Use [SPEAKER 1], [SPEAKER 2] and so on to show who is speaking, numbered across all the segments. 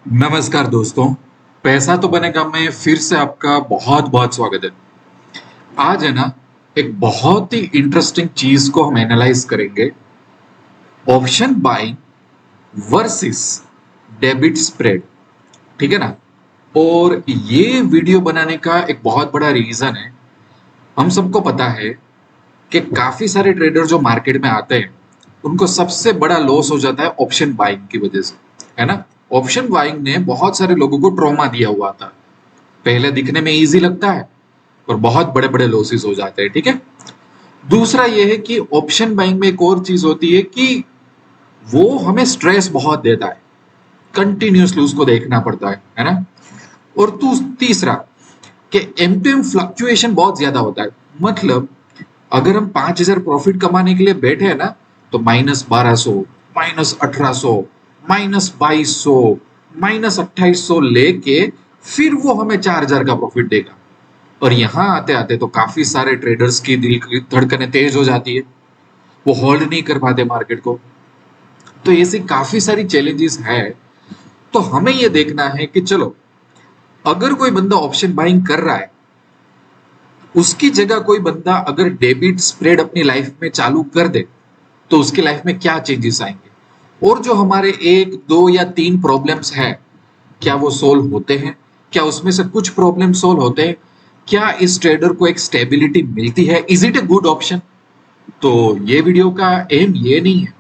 [SPEAKER 1] नमस्कार दोस्तों, पैसा तो बनेगा में फिर से आपका बहुत बहुत स्वागत है। आज है ना, एक बहुत ही इंटरेस्टिंग चीज को हम एनालाइज करेंगे। Option buying versus debit spread. ठीक है ना। और ये वीडियो बनाने का एक बहुत बड़ा रीजन है। हम सबको पता है कि काफी सारे ट्रेडर जो मार्केट में आते हैं उनको सबसे बड़ा लॉस हो जाता है ऑप्शन बाइंग की वजह से, है ना। ऑप्शन बाइंग ने बहुत सारे लोगों को ट्रॉमा दिया हुआ था। पहले दिखने में इजी लगता है और बहुत बड़े बड़े लॉसेस हो जाते हैं। ठीक है। दूसरा यह है कि ऑप्शन बाइंग में एक और चीज होती है कि वो हमें स्ट्रेस बहुत देता है। कंटिन्यूसली उसको देखना पड़ता है ना। और तीसरा कि एम टू एम फ्लक्चुएशन बहुत ज्यादा होता है। मतलब अगर हम 5,000 प्रॉफिट कमाने के लिए बैठे हैं ना, तो -1200, -1800, -2200, -2800 लेके फिर वो हमें 4,000 का प्रॉफिट देगा। और यहाँ आते आते तो काफी सारे ट्रेडर्स की दिल की धड़कनें तेज हो जाती है। वो होल्ड नहीं कर पाते मार्केट को। तो ऐसी काफी सारी चैलेंजेस है। तो हमें ये देखना है कि चलो, अगर कोई बंदा ऑप्शन बाइंग कर रहा है, उसकी जगह कोई बंदा अगर डेबिट स्प्रेड अपनी लाइफ में चालू कर दे, तो उसकी लाइफ में क्या चेंजेस आएंगे। और जो हमारे एक दो या तीन प्रॉब्लम्स है, क्या वो सोल्व होते हैं? क्या उसमें से कुछ प्रॉब्लम सोल्व होते हैं? क्या इस ट्रेडर को एक स्टेबिलिटी मिलती है? Is it a good option? तो ये वीडियो का एम ये नहीं है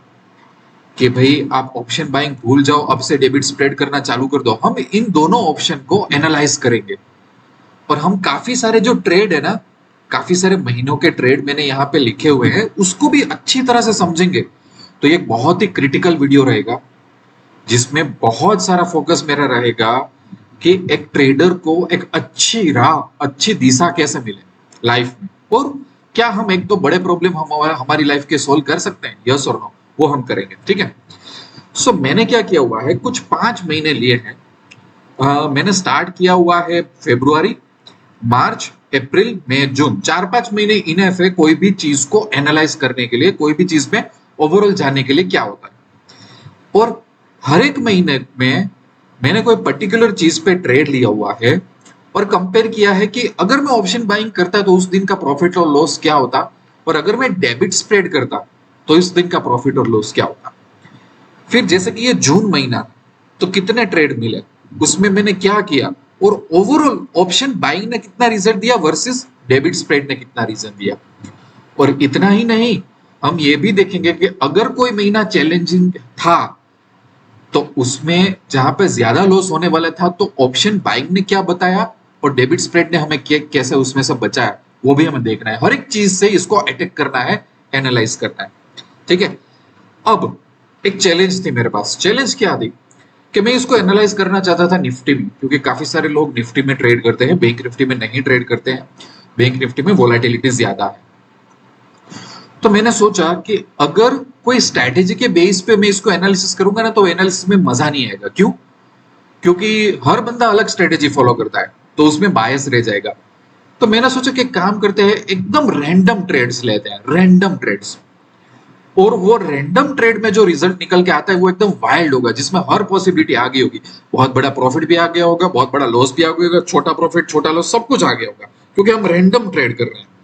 [SPEAKER 1] कि भाई आप ऑप्शन बाइंग भूल जाओ, अब से डेबिट स्प्रेड करना चालू कर दो। हम इन दोनों ऑप्शन को एनालाइज करेंगे और हम काफी सारे जो ट्रेड है ना, काफी सारे महीनों के ट्रेड मैंने यहाँ पे लिखे हुए हैं, उसको भी अच्छी तरह से समझेंगे। तो ये बहुत ही क्रिटिकल वीडियो रहेगा, जिसमें बहुत सारा फोकस मेरा रहेगा कि एक ट्रेडर को एक अच्छी राह, अच्छी दिशा कैसे मिले लाइफ में। और क्या हम एक दो बड़े प्रॉब्लम हमारी लाइफ के सोल्व कर सकते हैं, यस और नो, वो हम करेंगे। ठीक है। सो मैंने क्या किया हुआ है, कुछ 5 महीने लिए हैं। मैंने स्टार्ट किया हुआ है फरवरी, मार्च, अप्रैल, मई, जून। 4-5 महीने इनफ है कोई भी चीज को एनालाइज करने के लिए, कोई भी चीज में ओवरऑल जाने के लिए क्या होता है। और हर एक महीने में मैंने कोई पर्टिकुलर चीज पे ट्रेड लिया हुआ है और कंपेयर किया है कि अगर मैं ऑप्शन बाइंग करता तो उस दिन का प्रॉफिट और लॉस क्या होता, और अगर मैं डेबिट स्प्रेड करता तो इस दिन का प्रॉफिट और लॉस क्या होता। फिर जैसे कि ये जून महीना, तो कितने ट्रेड मिले, उसमें मैंने क्या किया, और ओवरऑल ऑप्शन बाइंग ने कितना रिजल्ट दिया वर्सेस डेबिट स्प्रेड ने कितना रिजल्ट दिया। और इतना ही नहीं, हम ये भी देखेंगे कि अगर कोई महीना चैलेंजिंग था, तो उसमें जहां पे ज्यादा लॉस होने वाला था, तो ऑप्शन बाइंग ने क्या बताया और डेबिट स्प्रेड ने हमें कैसे उसमें से बचाया, वो भी हमें देखना है। हर एक चीज से इसको अटैक करना है, एनालाइज करना है। ठीक है। अब एक चैलेंज थी मेरे पास। चैलेंज क्या थी कि मैं इसको एनालाइज करना चाहता था निफ्टी में, क्योंकि काफी सारे लोग निफ्टी में ट्रेड करते हैं, बैंक निफ्टी में नहीं ट्रेड करते हैं। बैंक निफ्टी में वोलेटिलिटी ज्यादा है। तो मैंने सोचा कि अगर कोई स्ट्रैटेजी के बेस पे मैं इसको एनालिसिस करूंगा ना, तो एनालिसिस में मजा नहीं आएगा। क्यों? क्योंकि हर बंदा अलग स्ट्रेटेजी फॉलो करता है, तो उसमें बायस रह जाएगा। तो मैंने सोचा कि काम करते हैं, एकदम रैंडम ट्रेड्स लेते हैं, रैंडम ट्रेड्स। और वो रैंडम ट्रेड में जो रिजल्ट निकल के आता है वो एकदम वाइल्ड होगा, जिसमें हर पॉसिबिलिटी आ गई होगी। बहुत बड़ा प्रॉफिट भी आ गया होगा, बहुत बड़ा लॉस भी आ गया होगा, छोटा प्रॉफिट छोटा लॉस सब कुछ आ गया होगा, क्योंकि हम रैंडम ट्रेड कर रहे हैं।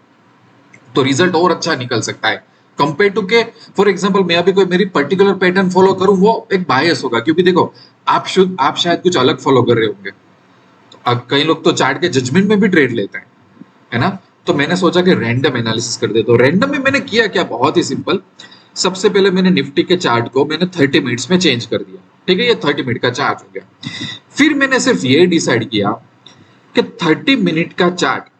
[SPEAKER 1] तो रिजल्ट और अच्छा निकल सकता है कंपेयर टू के, फॉर एग्जांपल मैं अभी कोई मेरी पर्टिकुलर पैटर्न फॉलो करूं, वो एक बायस होगा। क्योंकि देखो, आप शायद कुछ अलग फॉलो कर रहे होंगे। तो अब कई लोग तो चार्ट के जजमेंट में भी ट्रेड लेते हैं, है ना। तो मैंने सोचा कि रैंडम एनालिसिस कर दे। तो रैंडम में मैंने किया क्या, बहुत ही सिंपल। सबसे पहले मैंने निफ्टी के चार्ट को मैंने 30 मिनट्स में चेंज कर दिया। ठीक है, ये 30 मिनट का चार्ट हो गया। फिर मैंने सिर्फ ये डिसाइड किया कि 30 मिनट का चार्ट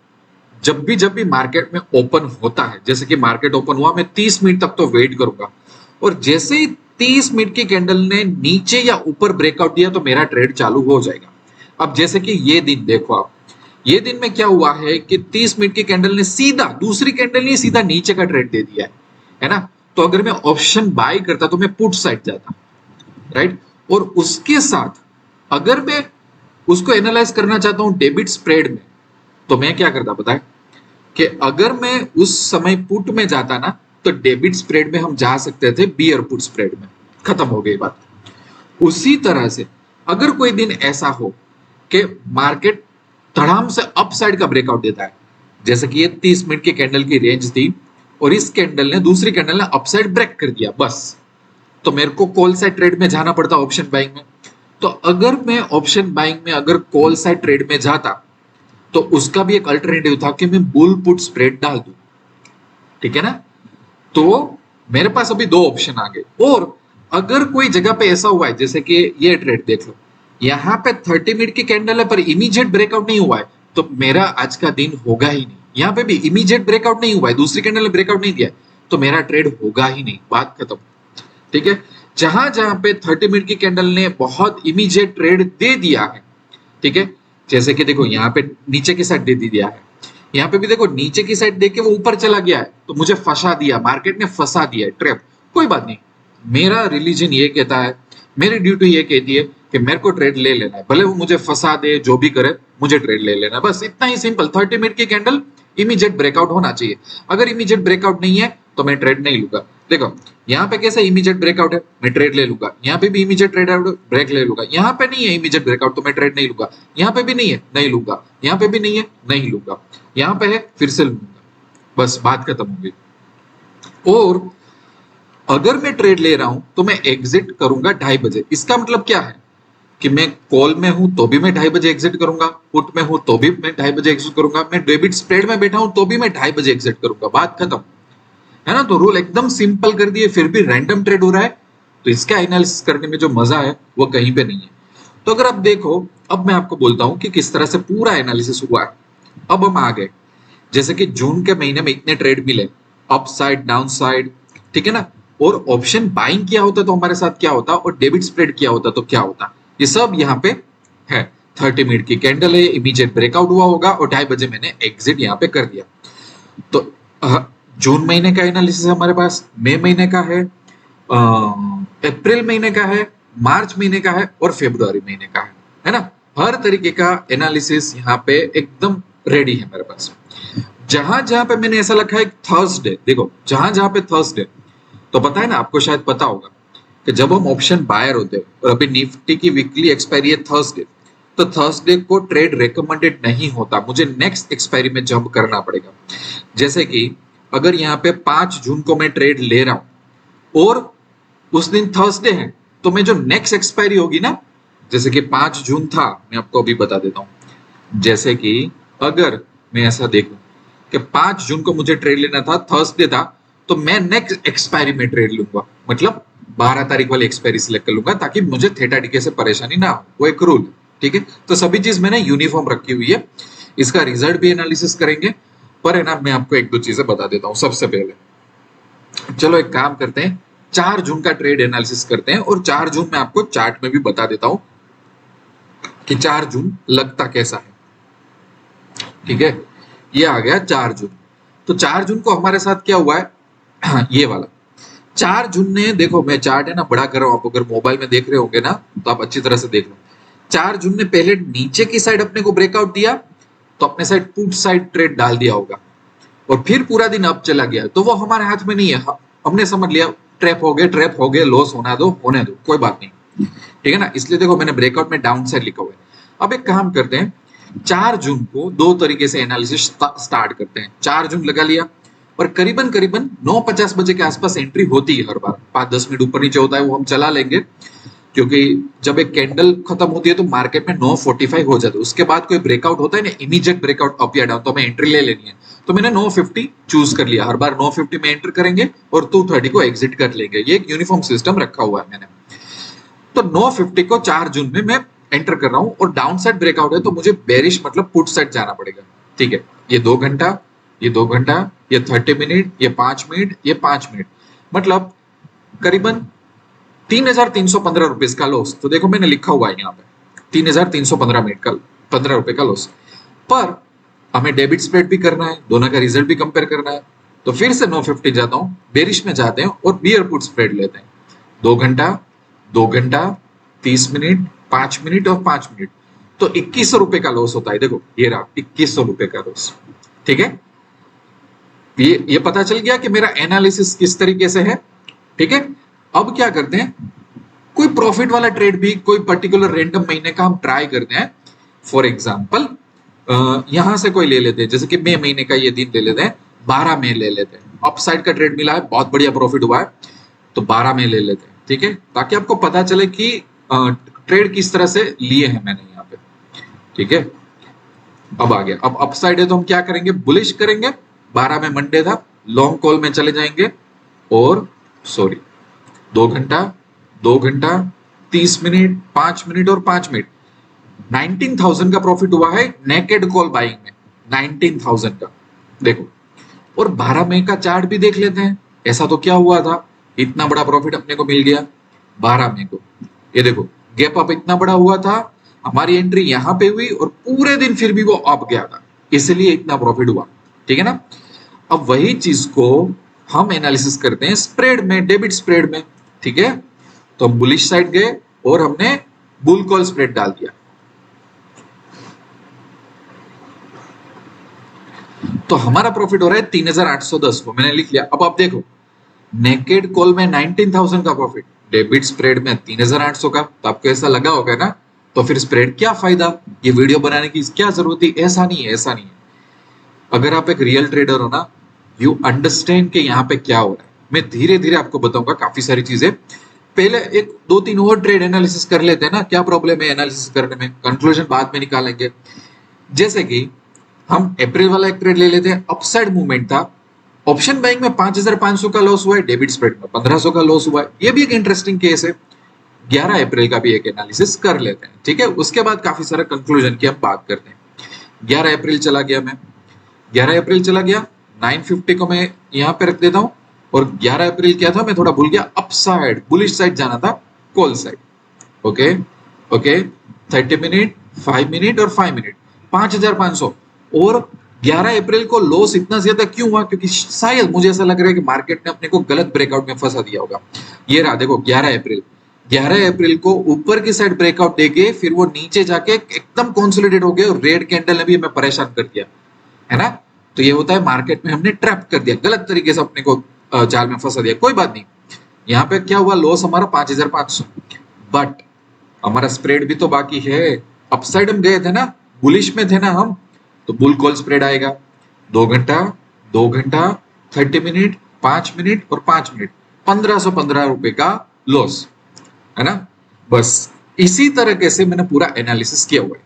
[SPEAKER 1] जब भी मार्केट में ओपन होता है, जैसे कि मार्केट ओपन हुआ, मैं 30 मिनट तक तो वेट करूंगा। और जैसे ही 30 मिनट की कैंडल ने नीचे या ऊपर ब्रेकआउट दिया, तो मेरा ट्रेड चालू हो जाएगा। अब जैसे कि ये दिन देखो आप, ये दिन में क्या हुआ है कि 30 मिनट की कैंडल ने सीधा, दूसरी कैंडल ने सीधा नीचे का ट्रेड दे दिया है ना। तो अगर मैं ऑप्शन बाय करता तो मैं पुट साइड जाता, राइट। और उसके साथ अगर मैं उसको एनालाइज करना चाहता हूं डेबिट स्प्रेड में, तो मैं क्या करता पता है, कि अगर मैं उस समय पुट में जाता ना, तो डेबिट स्प्रेड में हम जा सकते थे बियर पुट स्प्रेड में, खत्म हो गई बात। उसी तरह से अगर कोई दिन ऐसा हो कि मार्केट धड़ाम से अपसाइड का ब्रेकआउट देता है, जैसे कि ये 30 मिनट की कैंडल की रेंज थी और इस कैंडल ने दूसरी कैंडल ने अपसाइड ब्रेक कर दिया बस, तो मेरे को कॉल साइड ट्रेड में जाना पड़ता ऑप्शन बाइंग में। तो अगर मैं ऑप्शन बाइंग में अगर कॉल साइड ट्रेड में जाता तो उसका भी एक अल्टरनेटिव था कि मैं बुल पुट स्प्रेड डाल दूं, ठीक है ना। तो मेरे पास अभी दो ऑप्शन आ गए। और अगर कोई जगह पे ऐसा हुआ है, जैसे कि ये ट्रेड देख लो, यहाँ पे 30 मिनट की कैंडल है पर इमीडिएट ब्रेकआउट नहीं हुआ है, तो मेरा आज का दिन होगा ही नहीं। यहाँ पे भी इमीडिएट ब्रेकआउट नहीं हुआ है, दूसरी कैंडल ने ब्रेकआउट नहीं दिया है, तो मेरा ट्रेड होगा ही नहीं, बात खत्म, ठीक है। जहां जहां पे 30 मिनट की कैंडल ने बहुत इमीडिएट ट्रेड दे दिया है, ठीक है, जैसे कि देखो यहाँ पे नीचे की साइड दे दिया है, यहाँ पे भी देखो नीचे की साइड देख के वो ऊपर चला गया है, तो मुझे फंसा दिया, मार्केट ने फंसा दिया है, ट्रैप। कोई बात नहीं, मेरा रिलीजन ये कहता है, मेरी ड्यूटी ये कहती है कि मेरे को ट्रेड ले लेना है, भले वो मुझे फंसा दे, जो भी करे, मुझे ट्रेड ले लेना है, बस इतना ही सिंपल। 30 मिनट की कैंडल इमीडिएट ब्रेकआउट होना चाहिए। अगर इमीडिएट ब्रेकआउट नहीं है तो मैं ट्रेड नहीं लूंगा। देखो यहाँ पे कैसे इमीडिएट ब्रेकआउट है, मैं ट्रेड ले लूंगा, यहाँ पे भी इमीडिएट ट्रेड ब्रेक ले लूंगा, यहाँ पे नहीं है इमीडिएट ब्रेकआउट तो मैं ट्रेड नहीं लूंगा, यहाँ पे भी नहीं है नहीं लूंगा, यहाँ पे भी नहीं है नहीं लूंगा, यहाँ पे है फिर से लूंगा, बस बात खत्म हो गई। और अगर मैं ट्रेड ले रहा हूं तो मैं एग्जिट करूंगा 2:30 बजे। इसका मतलब क्या है कि मैं कॉल में हूं तो भी मैं 2:30 बजे एग्जिट करूंगा, पुट में हूं तो भी मैं 2:30 बजे एग्जिट करूंगा, मैं डेबिट स्प्रेड में बैठा हूं तो भी मैं 2:30 बजे एग्जिट करूंगा, बात खत्म, है ना। तो रूल एकदम सिंपल कर दिए, फिर भी रैंडम ट्रेड हो रहा है, तो इसका एनालिसिस करने में जो मजा है वो कहीं पे नहीं है। तो अगर आप देखो, अब मैं आपको बोलता हूं कि किस तरह से पूरा एनालिसिस हुआ है। अब हम आ गए, जैसे कि जून के महीने में इतने ट्रेड मिले, अप साइड डाउन साइड, ठीक है ना। और ऑप्शन बाइंग किया होता तो हमारे साथ क्या होता, और डेबिट स्प्रेड किया होता तो क्या होता, ये सब यहाँ पे है। 30 मिनट की कैंडल है, इमीडिएट ब्रेकआउट हुआ होगा और 2:30 बजे मैंने एग्जिट यहाँ पे कर दिया। तो जून महीने का एनालिसिस हमारे पास, मई महीने का है, अप्रैल महीने का है, मार्च महीने का है और फरवरी महीने का है ना। हर तरीके का एनालिसिस यहाँ पे एकदम रेडी है मेरे पास। जहां जहां पे मैंने ऐसा लिखा है थर्सडे, देखो जहां जहां पे थर्सडे, तो पता है ना, आपको शायद पता होगा कि जब हम ऑप्शन बायर होते हैं और अभी निफ्टी की वीकली एक्सपायरी है थर्सडे, तो थर्सडे को ट्रेड रिकमेंडेड नहीं होता, मुझे नेक्स्ट एक्सपायरी में जंप करना पड़ेगा। जैसे कि अगर यहाँ पे 5 जून को मैं ट्रेड ले रहा हूं और उस दिन थर्सडे है, तो मैं जो नेक्स्ट एक्सपायरी होगी ना, जैसे कि 5 जून था, मैं आपको अभी बता देता हूं। जैसे कि अगर मैं ऐसा देखूं कि 5 जून को मुझे ट्रेड लेना था, थर्सडे था, तो मैं नेक्स्ट एक्सपायरी में ट्रेड लूंगा, मतलब 12 तारीख वाली एक्सपायरी सिलेक्ट कर लूंगा, ताकि मुझे थीटा डीके से परेशानी ना हो, वो एक रूल, ठीक है। तो सभी चीज मैंने यूनिफॉर्म रखी हुई है, इसका रिजल्ट भी एनालिसिस करेंगे, पर है ना, मैं आपको एक दो चीजें बता देता हूं। सबसे पहले चलो एक काम करते हैं, 4 जून का ट्रेड एनालिसिस करते हैं, और 4 जून में आपको चार्ट में भी बता देता हूं कि 4 जून लगता कैसा है, ठीक है। ये आ गया 4 जून। तो 4 जून को हमारे साथ क्या हुआ है, ये वाला 4 जून ने, देखो मैं चार्ट है ना बड़ा कर रहा हूं, आप अगर मोबाइल में देख रहे होंगे ना तो आप अच्छी तरह से देख लो। 4 जून ने पहले नीचे की साइड अपने को ब्रेकआउट दिया, तो अपने साइड पुट साइड ट्रेड डाल दिया होगा, और फिर पूरा दिन अप चला गया, तो वो हमारे हाथ में नहीं है, हमने समझ लिया ट्रैप हो गए, लॉस होने दो, कोई बात नहीं, ठीक है ना। इसलिए देखो मैंने ब्रेकआउट में डाउन साइड लिखा हुआ है। अब एक काम करते हैं, 4 जून को दो तरीके से एनालिसिस स्टार्ट करते हैं। 4 जून लगा लिया, और करीबन करीबन 9:50 बजे के आसपास एंट्री होती है हर बार, 5-10 मिनट ऊपर नीचे होता है, वो हम चला लेंगे, क्योंकि जब एक कैंडल खत्म होती है तो मार्केट में 9:45 हो जाता है, उसके बाद कोई ब्रेकआउट होता है ना, इमीडिएट ब्रेकआउट अप या डाउन, तो हमें एंट्री ले लेनी है। तो मैंने 9:50 चूज कर लिया, हर बार 9:50 में एंटर करेंगे और 2:30 को एग्जिट कर लेंगे, ये एक यूनिफॉर्म सिस्टम रखा हुआ है मैंने। तो 9:50 को 4 जून में मैं एंटर कर रहा हूं, और डाउन साइड ब्रेकआउट है तो मुझे बेरिश मतलब पुट साइड जाना पड़ेगा, ठीक है। ये 2 घंटा, ये 2 घंटा, ये 30 मिनट, ये 5 मिनट, ये 5 मिनट, मतलब करीबन 3,315 रुपीज का लॉस। तो देखो मैंने लिखा हुआ है यहाँ पे 3,315 मिनट का 15 रुपए का लॉस, पर हमें डेबिट स्प्रेड भी करना है, दोनों का रिजल्ट भी कंपेयर करना है। तो फिर से 9:50 जाता हूँ, बेरिश में जाते हैं और बियर पुट स्प्रेड लेते हैं, 2 घंटा, 2 घंटा, 30 मिनट, 5 मिनट और 5 मिनट, तो 2100 रुपए का लॉस होता है। देखो ये रहा 2100 रुपए का लॉस, ठीक है। ये पता चल गया कि मेरा एनालिसिस किस तरीके से है, ठीक है। अब क्या करते हैं, कोई प्रॉफिट वाला ट्रेड भी कोई पर्टिकुलर रैंडम महीने का हम ट्राई करते हैं। फॉर एग्जाम्पल यहां से कोई ले लेते हैं, जैसे कि मई महीने का ये दिन ले लेते हैं, 12 मई ले लेते हैं, अपसाइड का ट्रेड मिला है, बहुत बढ़िया प्रॉफिट हुआ है, तो 12 मई ले लेते हैं, ठीक है, ताकि आपको पता चले कि ट्रेड किस तरह से लिए हैं मैंने यहाँ पे, ठीक है। अब आ गया, अब अपसाइड है तो हम क्या करेंगे, बुलिश करेंगे, 12 में मंडे था, लॉन्ग कॉल में चले जाएंगे, और सॉरी 2 घंटा, 2 घंटा, 30 मिनट, 5 मिनट और 5 मिनट, 19,000 का प्रॉफिट हुआ है नेकेड कॉल बाइंग में, 19,000 का, देखो। और 12 मई का चार्ट भी देख लेते हैं, ऐसा तो क्या हुआ था, इतना बड़ा प्रॉफिट अपने को मिल गया 12 मई को, ये देखो गैप अप इतना बड़ा हुआ था, हमारी एंट्री यहां पे हुई और पूरे दिन फिर भी वो अप गया था, इसलिए इतना प्रॉफिट हुआ, ठीक है ना। अब वही चीज को हम एनालिसिस करते हैं स्प्रेड में, डेबिट स्प्रेड में, ठीक है। तो हम बुलिश साइड गए और हमने बुल कॉल स्प्रेड डाल दिया, तो हमारा प्रॉफिट हो रहा है 3,810 को मैंने लिख लिया। अब आप देखो नेकेड कॉल में 19,000 का प्रॉफिट, डेबिट स्प्रेड में 3,800 का, तो आपको ऐसा लगा होगा ना, तो फिर स्प्रेड क्या फायदा, ये वीडियो बनाने की क्या जरूरत थी, ऐसा नहीं है, ऐसा नहीं है। अगर आप एक रियल ट्रेडर हो ना, यू अंडरस्टैंड कि यहाँ पे क्या हो रहा है। मैं धीरे धीरे आपको बताऊंगा काफी सारी चीजें, पहले एक 2-3 और ट्रेड एनालिसिस कर लेते हैं ना, क्या प्रॉब्लम है एनालिसिस करने में, कंक्लूजन बाद में निकालेंगे। जैसे कि हम अप्रैल वाला एक ट्रेड ले लेते हैं, अपसाइड मूवमेंट था, ऑप्शन बाइंग में 5,500 का लॉस हुआ है, डेबिट स्प्रेड में 1,500 का लॉस हुआ है, ये भी एक इंटरेस्टिंग केस है। 11 अप्रैल का भी एक एनालिसिस कर लेते हैं, ठीक है, उसके बाद काफी सारा कंक्लूजन की हम बात करते हैं। 11 अप्रैल चला गया, मैं 11 अप्रैल चला गया, 950 को मैं यहाँ पे रख देता हूँ, और 11 अप्रैल क्या था मैं थोड़ा भूल गया, अपसाइड बुलिश साइड जाना था, call side, okay okay, 30 minute, 5 minute और 5 मिनट, 5,500। और 11 अप्रैल को लॉस इतना ज्यादा क्यों हुआ, क्योंकि शायद मुझे ऐसा लग रहा है कि मार्केट ने अपने को गलत ब्रेकआउट में फंसा दिया होगा। ये रहा देखो 11 अप्रैल को ऊपर की साइड ब्रेकआउट देके फिर वो नीचे जाके एकदम कंसोलिडेट हो गए, और रेड कैंडल ने भी हमें परेशान कर दिया, है ना। तो ये होता है मार्केट में हमने ट्रैप कर दिया, गलत तरीके से अपने को जाल में फंसा दिया, कोई बात नहीं। यहाँ पे क्या हुआ, लॉस हमारा 5,500, बट हमारा स्प्रेड भी तो बाकी है, अपसाइड हम गए थे ना, बुलिश में थे ना हम, तो बुल कॉल स्प्रेड आएगा, 2 घंटा, 2 घंटा, 30 मिनट, 5 मिनट और 5 मिनट, 1,515 रुपए का लॉस, है ना। बस इसी तरीके से मैंने पूरा एनालिसिस किया हुआ है।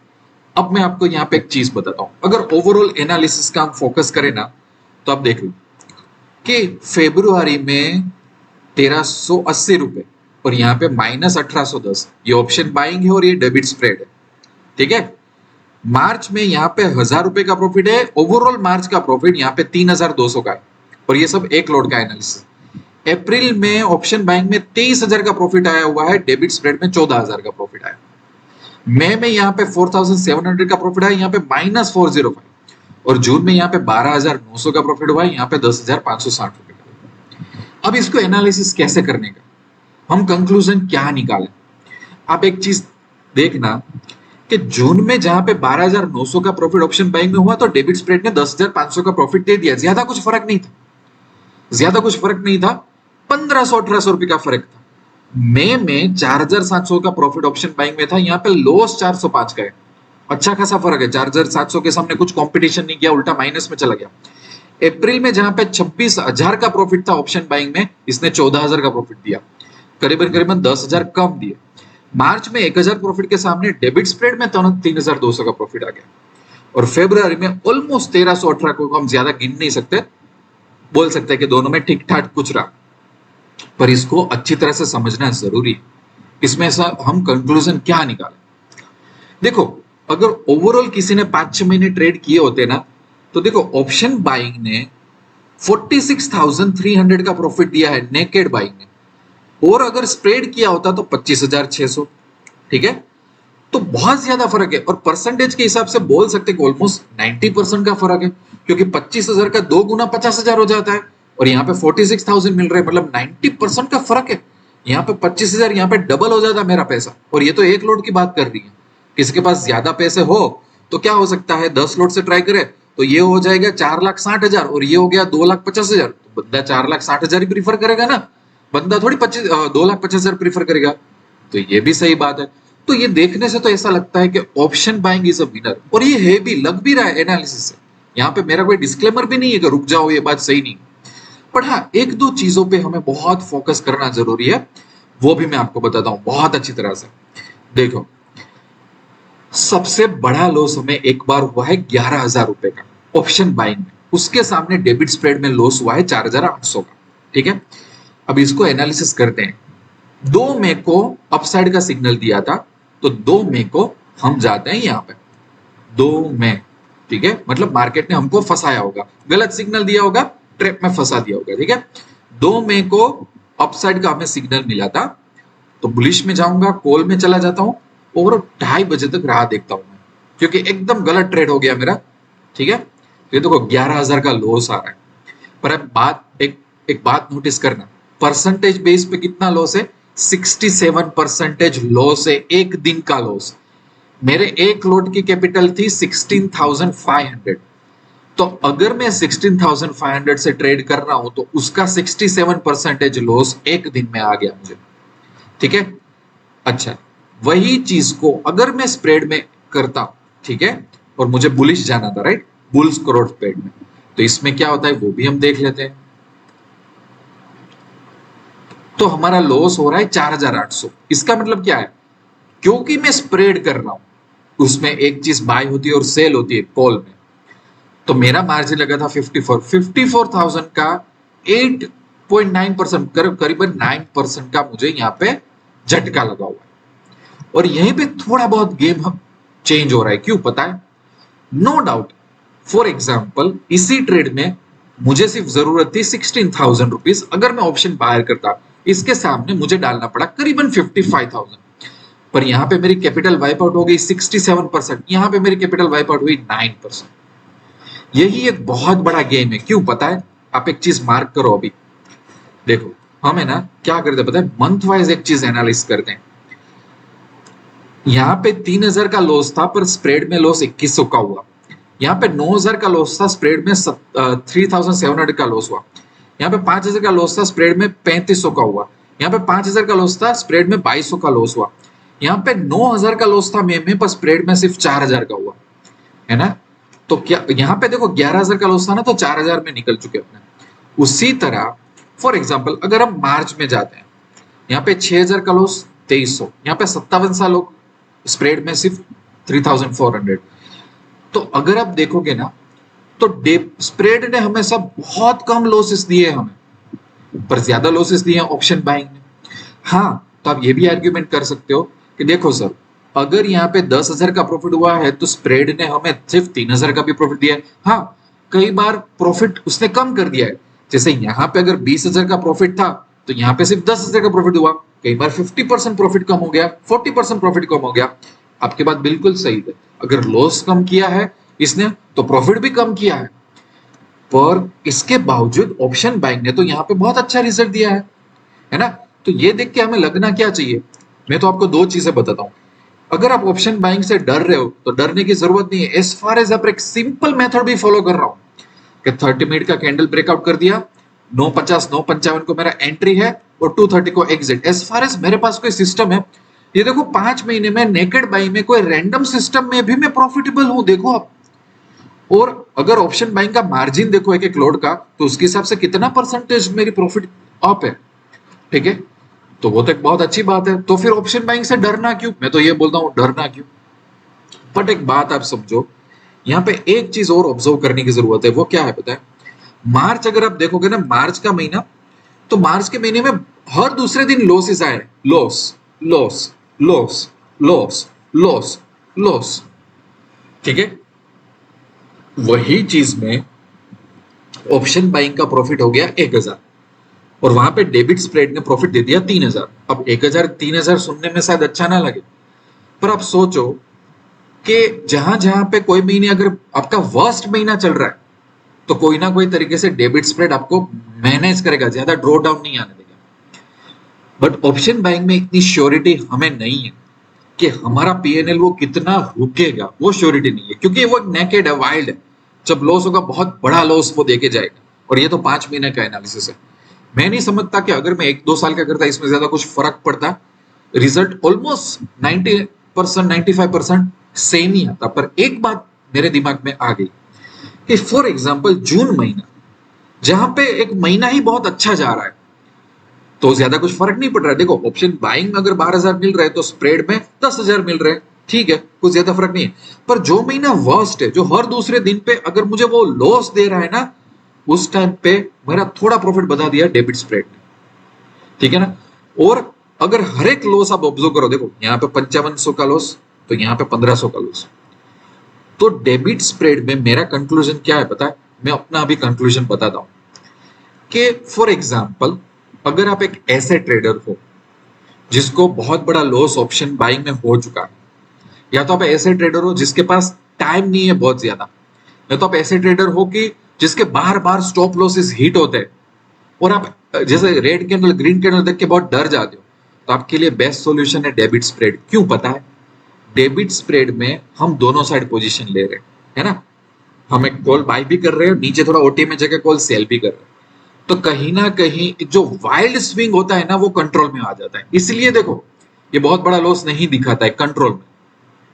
[SPEAKER 1] अब मैं आपको यहाँ पे एक चीज बताता हूँ, अगर ओवरऑल एनालिसिस का हम फोकस करें ना, तो आप देख लो कि फरवरी में 1,380 रुपए और यहाँ पे -1,810, ये ऑप्शन बाइंग है और ये डेबिट स्प्रेड है, ठीक है। मार्च में यहाँ पे 1,000 रुपए का प्रॉफिट है, ओवरऑल मार्च का प्रॉफिट यहाँ पे 3,200 का है, और ये सब एक लोड का एनालिसिस। अप्रैल में ऑप्शन बाइंग में 23,000 का प्रॉफिट आया हुआ है, डेबिट स्प्रेड में 14,000 का प्रॉफिट आया। मई में यहाँ पे 4,700 का प्रॉफिट है, यहाँ पे -405, और जून में यहाँ पे 12,900 का प्रॉफिट हुआ है, यहाँ पे 10,560 रुपए का। अब इसको एनालिसिस कैसे करने का, हम कंक्लूजन क्या निकालें। आप एक चीज देखना कि जून में जहां पे 12,900 का प्रॉफिट ऑप्शन बाइंग में हुआ, तो डेबिट स्प्रेड ने 10,500 का प्रॉफिट दे दिया, ज्यादा कुछ फर्क नहीं था, ज्यादा कुछ फर्क नहीं था, 1,500-1,800 रुपए का फर्क था। मई में 4,700 का प्रॉफिट ऑप्शन बाइंग में था, यहाँ पे लॉस 405 का है, अच्छा खासा फर्क है, 4,700 के सामने कुछ कंपटीशन नहीं किया, उल्टा माइनस में चला गया। अप्रैल में जहां पे 26,000 का प्रॉफिट था ऑप्शन बाइंग में, इसने 14,000 का प्रॉफिट दिया, करीबन करीबन 10,000 कम दिए। मार्च में 1,000 प्रॉफिट के सामने डेबिट स्प्रेड में 3,200 का प्रॉफिट आ गया, और फरवरी में ऑलमोस्ट 1,318 को हम ज्यादा गिन नहीं सकते, बोल सकते हैं कि दोनों में ठीक ठाक कुछ रहा, पर इसको अच्छी तरह से समझना जरूरी है। इसमें ऐसा हम कंक्लूजन क्या निकालें, देखो अगर ओवरऑल किसी ने 5-6 महीने ट्रेड किए होते ना, तो देखो ऑप्शन बाइंग ने 46,300 का प्रॉफिट दिया है नेकेड बाइंग ने, और अगर स्प्रेड किया होता तो 25,600, ठीक है। तो बहुत ज्यादा फर्क है, और परसेंटेज के हिसाब से बोल सकते हैं कि ऑलमोस्ट 90% का फर्क है, क्योंकि 25,000 का 2 गुना 50,000 हो जाता है, और यहाँ पे 46,000 मिल रहा है, मतलब 90% का फर्क है। यहाँ पे 25,000, यहाँ पे डबल हो जाता है मेरा पैसा, और ये तो एक लोड की बात कर रही है। किसी के पास ज्यादा पैसे हो तो क्या हो सकता है, 10 लोड से ट्राई करे तो ये हो जाएगा 4,60,000, और ये हो गया 2,50,000, तो बंदा 4,60,000 ही प्रीफर करेगा ना, बंदा थोड़ी 2,50,000 प्रीफर करेगा। तो ये भी सही बात है। तो ये देखने से तो ऐसा लगता है कि option buying is a winner, और ये है भी, लग भी रहा है एनालिसिस से। यहाँ पे मेरा कोई डिस्क्लेमर भी नहीं है कि रुक जाओ ये बात सही नहीं। पर हाँ, एक दो चीजों पे हमें बहुत फोकस करना जरूरी है, वो भी मैं आपको बताता हूँ बहुत अच्छी तरह से। देखो, सबसे बड़ा लॉस हमें एक बार हुआ है 11,000 रुपए का ऑप्शन बाइंग में, उसके सामने डेबिट स्प्रेड में लॉस हुआ है 4,800 का। ठीक है, अब इसको एनालिसिस करते हैं। 2 मई को अपसाइड का सिग्नल दिया था, तो 2 मई को हम जाते हैं यहाँ पे 2 मई। ठीक है, मतलब मार्केट ने हमको फंसाया होगा, गलत सिग्नल दिया होगा, ट्रैप में फंसा दिया होगा। ठीक है, 2 मई को अपसाइड का हमें सिग्नल मिला था, तो बुलिश में जाऊंगा, कॉल में चला जाता हूं और 2:30 बजे तक राह देखता हूं मैं, क्योंकि एकदम गलत ट्रेड हो गया मेरा। ठीक है, ये देखो 11,000 का लॉस आ रहा है। पर अब एक बात नोटिस करना, परसेंटेज बेस पे कितना लॉस है? 67% लॉस है, एक दिन का लॉस। मेरे एक लोड की कैपिटल थी 16,500, तो अगर मैं 16,500 से ट्रेड कर रहा हूं तो उसका 67% लॉस एक दिन में आ गया मुझे। ठीक है, अच्छा, वही चीज को अगर मैं स्प्रेड में करता हूं, ठीक है, और मुझे बुलिश जाना था, राइट, बुल्स करोड़ स्प्रेड में, तो इसमें क्या होता है वो भी हम देख लेते हैं। तो हमारा लॉस हो रहा है 4,800। इसका मतलब क्या है? क्योंकि मैं स्प्रेड कर रहा हूं, उसमें एक चीज बाय होती है और सेल होती है कॉल में, तो मेरा मार्जिन लगा था 54,000 का 8.9%, करीबन 9% का मुझे यहाँ पे झटका लगा हुआ है। और यहीं पे थोड़ा बहुत गेम हम चेंज हो रहा है, क्यों पता है? नो डाउट, फॉर एग्जाम्पल इसी ट्रेड में मुझे सिर्फ जरूरत थी 16,000 रुपीज, अगर मैं ऑप्शन बायर करता, इसके सामने मुझे डालना पड़ा करीबन 55,000, पर यहाँ पे मेरी कैपिटल वाइप आउट हो गई 67%, यहाँ पे मेरी कैपिटल वाइप आउट हुई 9%। यही एक बहुत बड़ा गेम है, क्यों पता है? आप एक चीज मार्क करो अभी, देखो हम है ना क्या करते हैं पता है, मंथ वाइज एक चीज एनालिस करते हैं। यहाँ पे 3,000 का लॉस था, पर स्प्रेड में लॉस 2,100 का हुआ। यहाँ पे 9,000 का लॉस था, स्प्रेड में 3,700 का लॉस हुआ। यहाँ पे 5,000 का लॉस था, स्प्रेड में 3,500 का हुआ। यहाँ पे 5,000 का लॉस था, स्प्रेड में 2,200 का लॉस हुआ। यहाँ पे 9,000 का लॉस था मे में, पर स्प्रेड में सिर्फ 4,000 का हुआ, है ना? तो क्या यहाँ पे देखो 11,000 का लॉस था ना, तो 4,000 में निकल चुके अपने। उसी तरह फॉर एग्जाम्पल अगर हम मार्च में जाते हैं, यहाँ पे 6,000 का लॉस 2,300, यहाँ पे 57 साल लोग, स्प्रेड में सिर्फ 3,400। तो अगर आप देखोगे ना, तो स्प्रेड ने हमेशा बहुत कम लॉसेस दिए हमें, पर ज्यादा लॉसेस दिए ऑप्शन बाइंग ने। हाँ, तो आप ये भी आर्ग्यूमेंट कर सकते हो कि देखो सर, अगर यहाँ पे 10,000 का प्रॉफिट हुआ है तो स्प्रेड ने हमें सिर्फ 3,000 का भी प्रॉफिट दिया है। हाँ, कई बार प्रॉफिट उसने कम कर दिया है, जैसे यहाँ पे अगर 20,000 का प्रॉफिट था तो यहाँ पे सिर्फ 10,000 का प्रॉफिट हुआ। कई बार 50% प्रॉफिट कम हो गया, 40% प्रॉफिट कम हो गया। आपकी बात बिल्कुल सही है, अगर लॉस कम किया है इसने तो प्रॉफिट भी कम किया है, पर इसके बावजूद ऑप्शन बाइंग ने तो यहाँ पे बहुत अच्छा रिजल्ट दिया है ना? तो ये देख के हमें लगना क्या चाहिए? मैं तो आपको दो चीजें बताता हूँ। अगर आप ऑप्शन बाइंग से डर रहे हो तो डरने की जरूरत नहीं है, एज फार एज आप एक सिंपल मेथड भी फॉलो कर रहा हूँ कि 30 मिनट का कैंडल ब्रेकआउट कर दिया, 950 955 को मेरा एंट्री है और 230 को एग्जिट। एज फार एज मेरे पास कोई सिस्टम है, ये देखो 5 महीने में नेकेड बाइंग में कोई रैंडम सिस्टम में भी मैं प्रॉफिटेबल हूँ, देखो आप। और अगर ऑप्शन बाइंग का मार्जिन देखो एक एक लोड का, तो उसके हिसाब से कितना परसेंटेज मेरी प्रॉफिट अप है। ठीक है, तो वो तो एक बहुत अच्छी बात है। तो फिर ऑप्शन बाइंग से डरना क्यों? मैं तो ये बोलता हूँ डरना क्यों। बट एक बात आप समझो, यहाँ पे एक चीज और ऑब्जर्व करने की जरूरत है, वो क्या है पता है? मार्च अगर आप देखोगे ना, मार्च का महीना, तो मार्च के महीने में हर दूसरे दिन लॉसेस आए, loss loss loss loss loss loss. ठीक है, वही चीज में ऑप्शन बाइंग का प्रॉफिट हो गया 1,000, और वहां पे डेबिट स्प्रेड ने प्रॉफिट दे दिया 3,000। अब 1,000 3,000 सुनने में शायद अच्छा ना लगे, पर आप सोचो कि जहां जहां पे कोई महीने अगर आपका वर्स्ट महीना चल रहा है, तो कोई ना कोई तरीके से डेबिट स्प्रेड आपको मैनेज करेगा, ज्यादा ड्रॉ डाउन नहीं आने देगा। बट ऑप्शन बाइंग में इतनी श्योरिटी हमें नहीं है कि हमारा पीएनएल वो कितना रुकेगा, वो श्योरिटी नहीं है, क्योंकि वो नेकेड है, वाइल्ड है। जब लॉस होगा बहुत बड़ा लॉस वो देके जाएगा, और ये तो 5 महीने का एनालिसिस है। मैं नहीं समझता कि अगर मैं 1-2 साल का करता इसमें ज्यादा कुछ फर्क पड़ता। रिजल्ट ऑलमोस्ट 90% 95% सेम ही आता। पर एक बात मेरे दिमाग में आ गई कि फॉर एग्जाम्पल जून महीना, जहां पे एक महीना ही बहुत अच्छा जा रहा है, तो ज्यादा कुछ फर्क नहीं पड़ रहा है। देखो ऑप्शन बाइंग में अगर 12,000 मिल रहे हैं तो स्प्रेड में 10,000 मिल रहे हैं, ठीक है, कुछ ज्यादा फर्क नहीं है। पर जो महीना वर्स्ट है, जो हर दूसरे दिन पे अगर मुझे वो लॉस दे रहा है ना, उस टाइम पे मेरा थोड़ा प्रॉफिट बता दिया डेबिट स्प्रेड ने, ठीक है ना। और अगर हर एक लॉस आप ऑब्जर्व करो, देखो यहाँ पे 5500 का लॉस, तो यहाँ पे 1500 का लॉस, तो डेबिट स्प्रेड में मेरा कंक्लूजन क्या है पता है? मैं अपना अभी कंक्लूजन बताता हूं कि फॉर एग्जाम्पल अगर आप एक ऐसे ट्रेडर हो जिसको बहुत बड़ा लॉस ऑप्शन बाइंग में हो चुका है, या तो आप ऐसे ट्रेडर हो जिसके पास टाइम नहीं है बहुत ज्यादा, या तो आप ऐसे ट्रेडर हो कि जिसके बार बार स्टॉप लॉसेस हिट होते हैं और आप जैसे रेड कैंडल ग्रीन कैंडल देख के बहुत डर जाते हो, तो आपके लिए बेस्ट सॉल्यूशन है डेबिट स्प्रेड। क्यों पता है? डेबिट स्प्रेड में हम दोनों साइड पोजीशन ले रहे हैं, है ना। हम एक कॉल बाय भी कर रहे हैं, नीचे थोड़ा ओटी में जगह कॉल सेल भी कर रहे हैं, तो कहीं ना कहीं जो वाइल्ड स्विंग होता है ना, वो कंट्रोल में आ जाता है। इसलिए देखो ये बहुत बड़ा लॉस नहीं दिखाता है, कंट्रोल में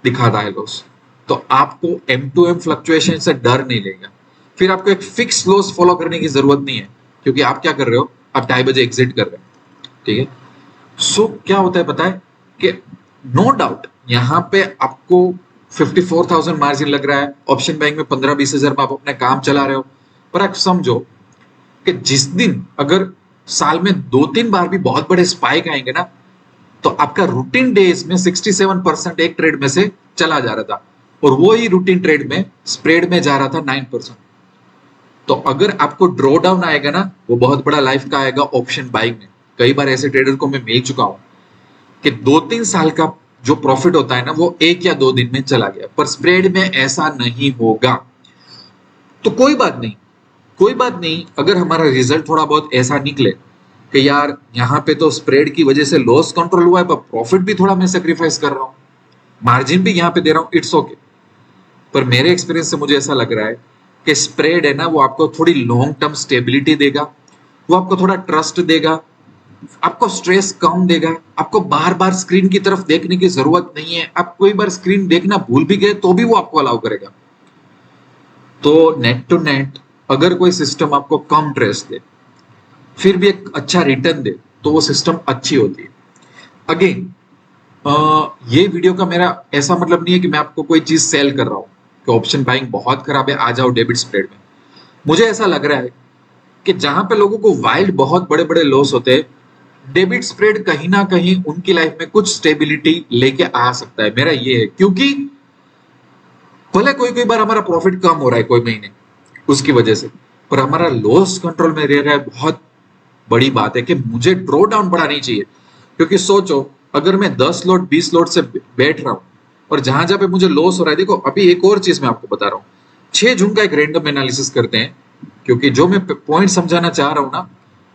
[SPEAKER 1] दिखाता है लॉस। तो आपको एम टू एम फ्लक्चुएशन से डर नहीं लेगा। फिर आपको एक फिक्स लॉस फॉलो करने की जरूरत नहीं है, क्योंकि आप क्या कर रहे हो, आप 2:30 एग्जिट कर रहे हो, ठीक है। सो क्या होता है पता है कि नो डाउट यहाँ पे आपको 54,000 मार्जिन लग रहा है, ऑप्शन बैंक में 15-20 हजार में आप अपना काम चला रहे हो। पर आप समझो कि जिस दिन अगर साल में 2-3 बार भी बहुत बड़े स्पाइक आएंगे ना, तो आपका रूटीन डेज में 67% एक ट्रेड में से चला जा रहा था, और वो ही रूटीन ट्रेड में स्प्रेड में जा रहा था 9%। तो अगर आपको ड्रॉ डाउन आएगा ना, वो बहुत बड़ा लाइफ का आएगा ऑप्शन बाइंग में। कई बार ऐसे ट्रेडर को मैं मिल चुका हूं कि 2-3 साल का जो प्रॉफिट होता है ना, वो 1 या 2 दिन में चला गया। पर स्प्रेड में ऐसा नहीं होगा। तो कोई बात नहीं, कोई बात नहीं, अगर हमारा रिजल्ट थोड़ा बहुत ऐसा निकले कि यार यहाँ पे तो स्प्रेड की वजह से लॉस कंट्रोल हुआ है, पर प्रॉफिट भी थोड़ा मैं सेक्रीफाइस कर रहा हूँ, मार्जिन भी यहाँ पे दे रहा हूँ, इट्स ओके। पर मेरे एक्सपीरियंस से मुझे ऐसा लग रहा है कि स्प्रेड है ना, वो आपको थोड़ी लॉन्ग टर्म स्टेबिलिटी देगा, वो आपको थोड़ा ट्रस्ट देगा, आपको स्ट्रेस कम देगा, आपको बार बार स्क्रीन की तरफ देखने की जरूरत नहीं है। आप कोई बार स्क्रीन देखना भूल भी गए तो भी वो आपको अलाउ करेगा। तो नेट टू नेट अगर कोई सिस्टम आपको कम ट्रेस दे फिर भी एक अच्छा रिटर्न दे, तो वो सिस्टम अच्छी होती है। अगेन ये वीडियो का मेरा ऐसा मतलब नहीं है कि मैं आपको कोई चीज सेल कर रहा हूं कि ऑप्शन बाइंग बहुत खराब है, आ जाओ डेबिट स्प्रेड में। मुझे ऐसा लग रहा है कि जहां पे लोगों को वाइल्ड बहुत बड़े बड़े लॉस होते हैं, डेबिट स्प्रेड कहीं ना कहीं उनकी लाइफ में कुछ स्टेबिलिटी लेके आ सकता है। मेरा ये है, क्योंकि भले कोई कोई बार हमारा प्रॉफिट कम हो रहा है कोई महीने उसकी वजह से, पर हमारा लॉस कंट्रोल में रह रहा है। बहुत बड़ी बात है कि मुझे ड्रॉ डाउन बढ़ा नहीं चाहिए, क्योंकि सोचो अगर मैं 10 लॉट 20 लॉट से बैठ रहा हूं और जहां जहां पे मुझे लॉस हो रहा है, देखो अभी एक और चीज मैं आपको बता रहा हूं, 6 जून का एक रैंडम एनालिसिस करते हैं, क्योंकि जो मैं पॉइंट समझाना चाह रहा हूं ना,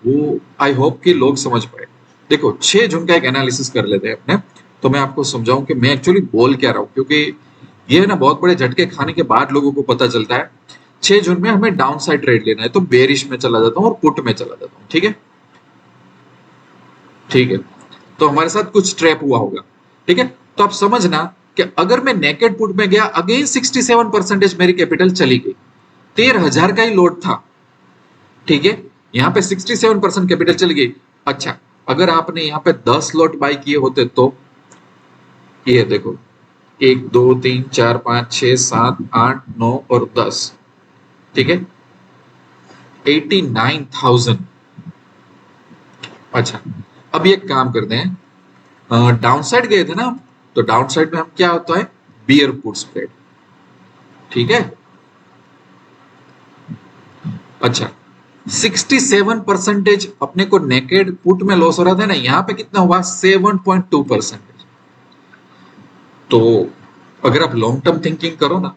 [SPEAKER 1] वो आई होप कि लोग समझ पाए। देखो 6 जून का एक एनालिसिस कर लेते हैं अपने, तो मैं आपको समझाऊं कि मैं एक्चुअली बोल क्या रहा हूं, क्योंकि ये ना बहुत बड़े झटके खाने के बाद लोगों को पता चलता है। 6 जून में हमें डाउन साइड ट्रेड लेना है, तो बेरिश में चला जाता हूं और पुट में चला जाता हूं, ठीक है, ठीक है। तो हमारे साथ कुछ ट्रैप हुआ होगा, ठीक है। तो आप समझना कि अगर मैं नेकेड पुट में गया, अगेन 67% मेरी कैपिटल चली गई, 13,000 का ही लोड था, ठीक है, यहाँ पे 67% कैपिटल चली गई। अच्छा, अगर आपने यहाँ पे 10 लॉट बाय किए होते तो ये देखो 1 2 3 4 5 6 7 8 9 और 10, ठीक है, 89,000। अच्छा, अब एक काम करते हैं, डाउन साइड गए थे ना, तो डाउन साइड में हम क्या होता है, बियर पुट स्प्रेड, ठीक है। अच्छा, 67% अपने को नेकेड पुट में लॉस हो रहा था ना, यहाँ पे कितना हुआ 7.2%। तो अगर आप लॉन्ग टर्म थिंकिंग करो ना,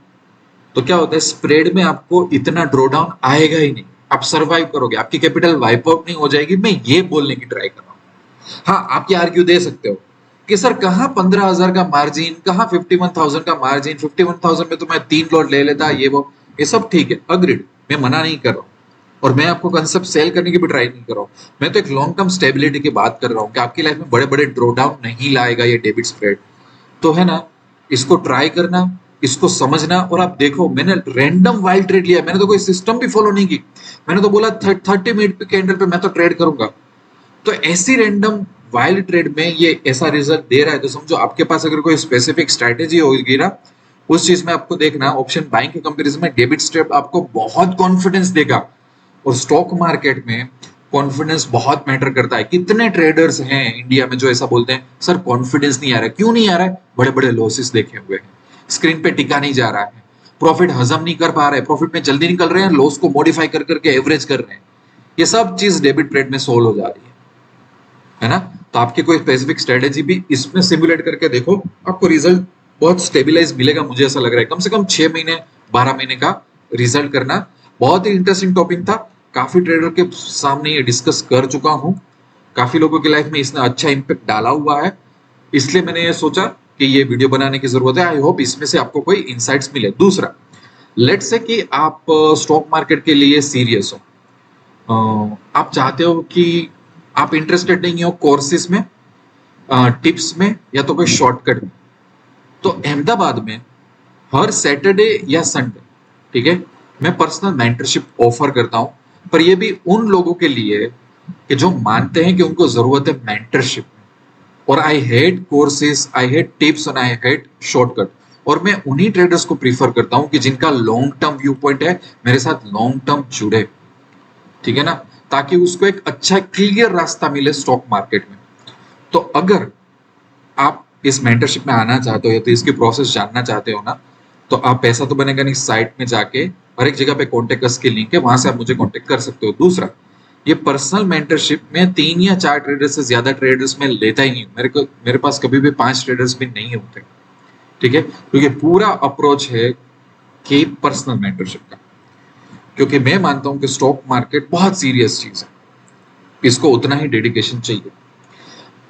[SPEAKER 1] तो क्या होता है, स्प्रेड में आपको इतना ड्रॉ डाउन आएगा ही नहीं, आप सरवाइव करोगे, आपकी कैपिटल वाइप आउट नहीं हो जाएगी। मैं ये बोलने की ट्राई कर रहा हूँ। हाँ, आप ये आर्ग्यू दे सकते हो कि सर कहाँ 15,000 का मार्जिन, कहाँ 51,000 का मार्जिन, 51,000 में तो मैं 3 लॉट ले लेता, ये वो, ये सब ठीक है, अग्रीड, मैं मना नहीं कर रहा हूँ। और मैं आपको कंसेप्ट सेल करने की भी ट्राई नहीं कर रहा हूँ। मैं तो एक लॉन्ग टर्म स्टेबिलिटी की बात कर रहा हूँ कि आपकी लाइफ में बड़े बड़े ड्रॉ डाउन नहीं लाएगा ये डेबिट स्प्रेड। तो है ना, इसको ट्राई करना, इसको समझना। और आप देखो, मैंने रैंडम वाइल्ड ट्रेड लिया, मैंने तो कोई सिस्टम भी फॉलो नहीं की। मैंने तो बोला 30 मिनट पे कैंडल पे मैं तो ट्रेड करूंगा। तो ऐसी रैंडम वाइल्ड ट्रेड में ये ऐसा रिजल्ट दे रहा है, तो समझो आपके पास अगर कोई स्पेसिफिक स्ट्रैटेजी होगी ना, उस चीज में आपको देखना ऑप्शन बाइंग के कंपैरिजन में डेबिट स्ट्रेप आपको बहुत कॉन्फिडेंस देगा। और स्टॉक मार्केट में कॉन्फिडेंस बहुत मैटर करता है। कितने ट्रेडर्स हैं इंडिया में जो ऐसा बोलते हैं, सर कॉन्फिडेंस नहीं आ रहा है। क्यों नहीं आ रहा है? बड़े बड़े लॉसेस देखे हुए हैं, स्क्रीन पे टिका नहीं जा रहा है, प्रॉफिट हजम नहीं कर पा रहे, प्रॉफिट में जल्दी निकल रहे हैं, लॉस को मॉडिफाई कर करके एवरेज कर रहे हैं। ये सब चीज डेबिट ट्रेड में सोल्व हो जा रही है ना। तो आपकी कोई स्पेसिफिक स्ट्रेटेजी भी इसमें सिमुलेट करके देखो, आपको रिजल्ट बहुत स्टेबिलाईज मिलेगा। मुझे ऐसा लग रहा है कम से कम 6 महीने 12 महीने का रिजल्ट करना। बहुत ही इंटरेस्टिंग टॉपिक था, काफी ट्रेडर के सामने ये डिस्कस कर चुका हूं, काफी लोगों की लाइफ में इसने अच्छा इम्पैक्ट डाला हुआ है, इसलिए मैंने ये सोचा कि ये वीडियो बनाने की जरूरत है। आई होप इसमें से आपको कोई इंसाइट्स मिले। दूसरा, लेट्स से कि आप स्टॉक मार्केट के लिए सीरियस हो, आप चाहते हो कि आप इंटरेस्टेड नहीं हो कोर्सेज में, टिप्स में, या तो कोई शॉर्टकट में। तो अहमदाबाद में हर सैटरडे या संडे, ठीक है, मैं पर्सनल मेंटरशिप ऑफर करता हूं। पर ये भी उन लोगों के लिए कि जो मानते हैं कि उनको जरूरत है मेंटरशिप। और I hate courses, I hate tips और आई हेट शॉर्टकट। और मैं उन्हीं ट्रेडर्स को प्रीफर करता हूं कि जिनका लॉन्ग टर्म व्यू पॉइंट है, मेरे साथ लॉन्ग टर्म जुड़े, ठीक है ना, ताकि उसको एक अच्छा क्लियर रास्ता मिले स्टॉक मार्केट में। तो अगर आप इस मेंटरशिप में आना चाहते हो या तो इसकी प्रोसेस जानना चाहते हो ना, तो आप पैसा तो बनेगा नहीं साइट में जाके हर एक जगह पे कॉन्टेक्ट अस की लिंक है, वहां से आप मुझे कॉन्टेक्ट कर सकते हो। दूसरा, ये पर्सनल मेंटरशिप में 3 या 4 ट्रेडर्स से ज्यादा ट्रेडर्स में लेता ही नहीं हूँ। मेरे पास कभी भी 5 ट्रेडर्स भी नहीं होते, ठीक है। तो ये पूरा अप्रोच है कि पर्सनल मेंटरशिप का, क्योंकि मैं मानता हूं कि स्टॉक मार्केट बहुत सीरियस चीज है, इसको उतना ही डेडिकेशन चाहिए।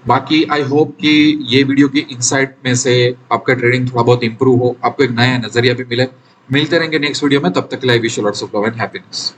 [SPEAKER 1] बाकी आई होप कि ये वीडियो की इंसाइट में से आपका ट्रेडिंग थोड़ा बहुत इंप्रूव हो, आपको एक नया नजरिया भी मिले। मिलते रहेंगे नेक्स्ट वीडियो में, तब तक के लिए wish you lots of love and happiness.